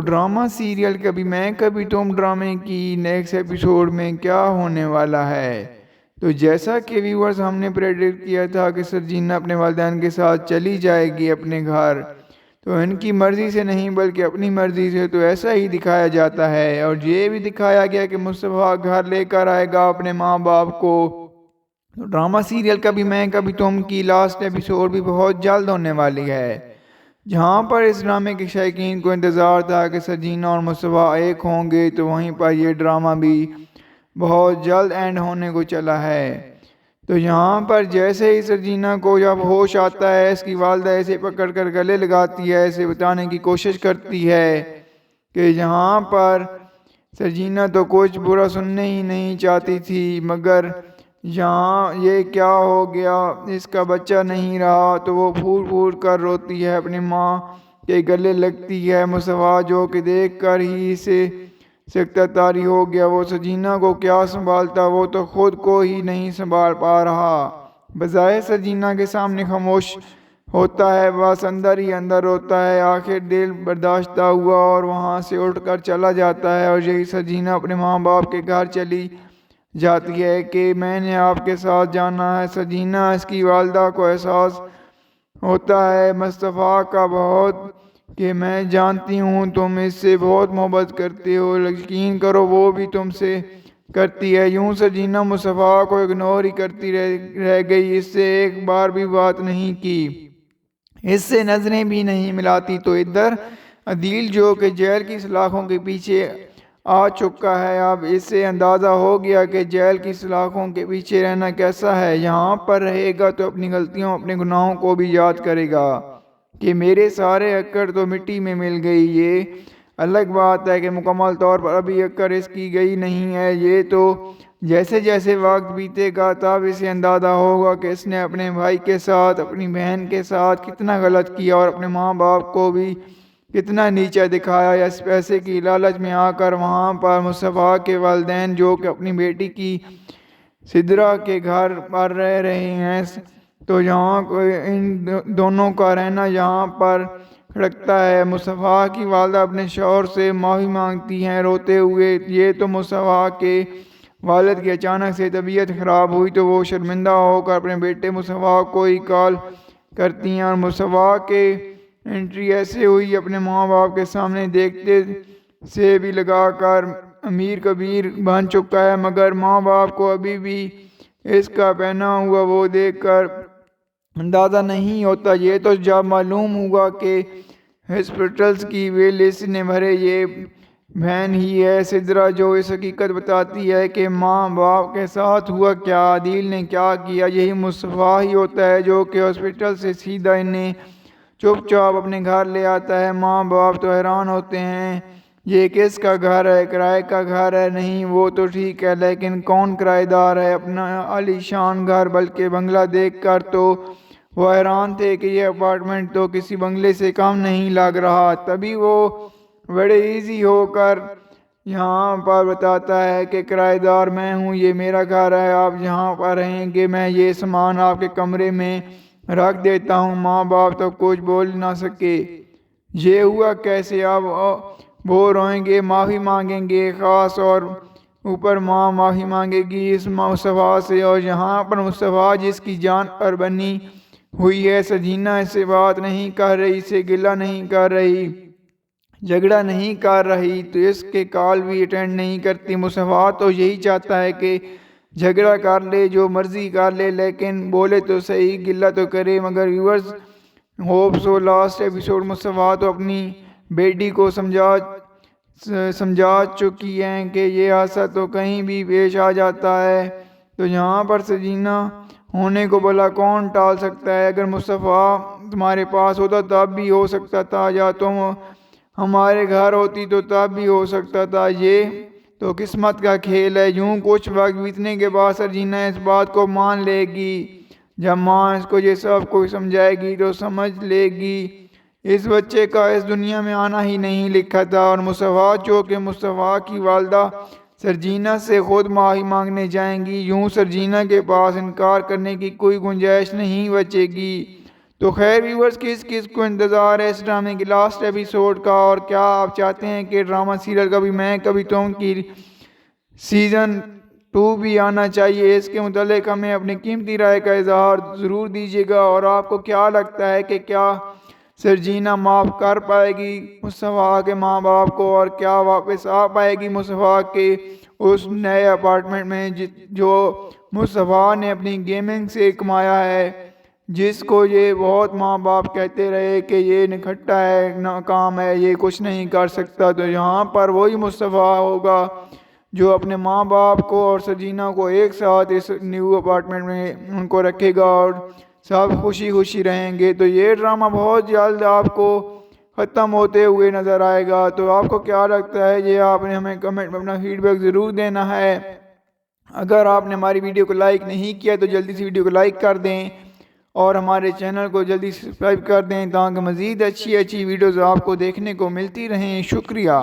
Drama serial کبھی میں کبھی تم ڈرامے کی نیکسٹ ایپیسوڈ میں کیا ہونے والا ہے؟ تو جیسا کہ ویورز ہم نے پریڈکٹ کیا تھا کہ سرجینا اپنے والدین کے ساتھ چلی جائے گی اپنے گھر، تو ان کی مرضی سے نہیں بلکہ اپنی مرضی سے، تو ایسا ہی دکھایا جاتا ہے۔ اور یہ بھی دکھایا گیا کہ مصطفیٰ گھر لے کر آئے گا اپنے ماں باپ کو۔ تو ڈرامہ سیریل کبھی میں کبھی تم کی لاسٹ ایپیسوڈ بھی بہت جلد ہونے والی ہے، جہاں پر اس ڈرامے کے شائقین کو انتظار تھا کہ سرجینا اور مصطفیٰ ایک ہوں گے، تو وہیں پر یہ ڈرامہ بھی بہت جلد اینڈ ہونے کو چلا ہے۔ تو یہاں پر جیسے ہی سرجینا کو جب ہوش آتا ہے، اس کی والدہ اسے پکڑ کر گلے لگاتی ہے، اسے بتانے کی کوشش کرتی ہے کہ یہاں پر سرجینا تو کچھ برا سننے ہی نہیں چاہتی تھی، مگر یہاں یہ کیا ہو گیا، اس کا بچہ نہیں رہا۔ تو وہ پھوٹ پھوٹ کر روتی ہے، اپنی ماں کے گلے لگتی ہے۔ مصطفیٰ جو کہ دیکھ کر ہی اسے سکتہ طاری ہو گیا، وہ سرجینا کو کیا سنبھالتا، وہ تو خود کو ہی نہیں سنبھال پا رہا۔ بظاہر سرجینا کے سامنے خاموش ہوتا ہے، بس اندر ہی اندر روتا ہے۔ آخر دل برداشتہ ہوا اور وہاں سے اٹھ کر چلا جاتا ہے، اور یہی سرجینا اپنے ماں باپ کے گھر چلی جاتی ہے کہ میں نے آپ کے ساتھ جانا ہے۔ سرجینا، اس کی والدہ کو احساس ہوتا ہے مصطفیٰ کا بہت، کہ میں جانتی ہوں تم اس سے بہت محبت کرتے ہو، یقین کرو وہ بھی تم سے کرتی ہے۔ یوں سرجینا مصطفیٰ کو اگنور ہی کرتی رہ گئی، اس سے ایک بار بھی بات نہیں کی، اس سے نظریں بھی نہیں ملاتی۔ تو ادھر عدیل جو کہ جیل کی سلاخوں کے پیچھے آ چکا ہے، اب اس سے اندازہ ہو گیا کہ جیل کی سلاخوں کے پیچھے رہنا کیسا ہے۔ یہاں پر رہے گا تو اپنی غلطیوں، اپنے گناہوں کو بھی یاد کرے گا کہ میرے سارے اکڑ تو مٹی میں مل گئی۔ یہ الگ بات ہے کہ مکمل طور پر ابھی اکڑ اس کی گئی نہیں ہے، یہ تو جیسے جیسے وقت بیتے گا تب اسے اندازہ ہوگا کہ اس نے اپنے بھائی کے ساتھ، اپنی بہن کے ساتھ کتنا غلط کیا، اور اپنے ماں باپ کو بھی کتنا نیچا دکھایا۔ اس پیسے کی لالچ میں آ کر وہاں پر مصطفیٰ کے والدین جو کہ اپنی بیٹی کی سدرا کے گھر پر رہ رہے ہیں، تو یہاں ان دونوں کا رہنا یہاں پر کھڑکتا ہے۔ مصطفیٰ کی والدہ اپنے شوہر سے معافی مانگتی ہیں روتے ہوئے۔ یہ تو مصطفیٰ کے والد کی اچانک سے طبیعت خراب ہوئی، تو وہ شرمندہ ہو کر اپنے بیٹے مصطفیٰ کو ہی کال کرتی ہیں، اور مصطفیٰ کے انٹری ایسے ہوئی اپنے ماں باپ کے سامنے دیکھتے سے بھی لگا کر امیر کبیر بن چکا ہے، مگر ماں باپ کو ابھی بھی اس کا پہنا ہوا وہ دیکھ کر اندازہ نہیں ہوتا۔ یہ تو جب معلوم ہوا کہ ہاسپٹلز کی بل اس نے بھرے، یہ بہن ہی ہے سدرا جو اس حقیقت بتاتی ہے کہ ماں باپ کے ساتھ ہوا کیا، عدیل نے کیا کیا۔ یہی مصطفیٰ ہی ہوتا ہے جو کہ ہاسپٹل سے سیدھا انہیں چپ چاپ اپنے گھر لے آتا ہے۔ ماں باپ تو حیران ہوتے ہیں، یہ کس کا گھر ہے؟ کرائے کا گھر ہے؟ نہیں وہ تو ٹھیک ہے، لیکن کون کرائے دار ہے؟ اپنا عالی شان گھر بلکہ بنگلہ دیکھ کر تو وہ حیران تھے کہ یہ اپارٹمنٹ تو کسی بنگلے سے کم نہیں لگ رہا۔ تبھی وہ بڑے ایزی ہو کر یہاں پر بتاتا ہے کہ کرائے دار میں ہوں، یہ میرا گھر ہے، آپ یہاں پر رہیں گے، میں یہ سامان آپ کے کمرے میں رکھ دیتا ہوں۔ ماں باپ تو کچھ بول نہ سکے، یہ ہوا کیسے؟ اب وہ روئیں گے، معافی مانگیں گے، خاص اور اوپر ماں معافی مانگے گی اس مصطفیٰ سے، اور یہاں پر مصطفیٰ جس کی جان پر بنی ہوئی ہے۔ سرجینا اس سے بات نہیں کر رہی، اسے گلہ نہیں کر رہی، جھگڑا نہیں کر رہی، تو اس کے کال بھی اٹینڈ نہیں کرتی۔ مصطفیٰ تو یہی چاہتا ہے کہ جھگڑا کر لے، جو مرضی کر لے، لیکن بولے تو صحیح، گلہ تو کرے۔ مگر viewers hope so last episode Mustafa تو اپنی بیٹی کو سمجھا چکی ہیں کہ یہ حادثہ تو کہیں بھی پیش آ جاتا ہے، تو یہاں پر سرجینا ہونے کو بھلا کون ٹال سکتا ہے؟ اگر مصطفیٰ تمہارے پاس ہوتا تب بھی ہو سکتا تھا، یا تم ہمارے گھر ہوتی تو تب بھی ہو سکتا تھا، یہ تو قسمت کا کھیل ہے۔ یوں کچھ وقت بیتنے کے بعد سرجینا اس بات کو مان لے گی، جب ماں اس کو یہ سب کچھ سمجھائے گی تو سمجھ لے گی اس بچے کا اس دنیا میں آنا ہی نہیں لکھا تھا۔ اور مصطفیٰ جو کہ مصطفیٰ کی والدہ سرجینا سے خود معافی مانگنے جائیں گی، یوں سرجینا کے پاس انکار کرنے کی کوئی گنجائش نہیں بچے گی۔ تو خیر ویورز، کس کو انتظار ہے اس ڈرامے کی لاسٹ ایپیسوڈ کا، اور کیا آپ چاہتے ہیں کہ ڈرامہ سیریل کبھی میں کبھی تم کی سیزن 2 بھی آنا چاہیے؟ اس کے متعلق ہمیں اپنی قیمتی رائے کا اظہار ضرور دیجیے گا۔ اور آپ کو کیا لگتا ہے کہ کیا سرجینا معاف کر پائے گی مصطفیٰ کے ماں باپ کو، اور کیا واپس آ پائے گی مصطفیٰ کے اس نئے اپارٹمنٹ میں جو مصطفیٰ نے اپنی گیمنگ سے کمایا ہے، جس کو یہ بہت ماں باپ کہتے رہے کہ یہ نکھٹا ہے، ناکام ہے، یہ کچھ نہیں کر سکتا؟ تو یہاں پر وہی مصطفیٰ ہوگا جو اپنے ماں باپ کو اور سرجینا کو ایک ساتھ اس نیو اپارٹمنٹ میں ان کو رکھے گا، اور سب خوشی خوشی رہیں گے۔ تو یہ ڈرامہ بہت جلد آپ کو ختم ہوتے ہوئے نظر آئے گا۔ تو آپ کو کیا لگتا ہے، یہ آپ نے ہمیں کمنٹ میں اپنا فیڈ بیک ضرور دینا ہے۔ اگر آپ نے ہماری ویڈیو کو لائک نہیں کیا تو جلدی سے ویڈیو کو لائک کر دیں، اور ہمارے چینل کو جلدی سبسکرائب کر دیں تاکہ مزید اچھی ویڈیوز آپ کو دیکھنے کو ملتی رہیں۔ شکریہ۔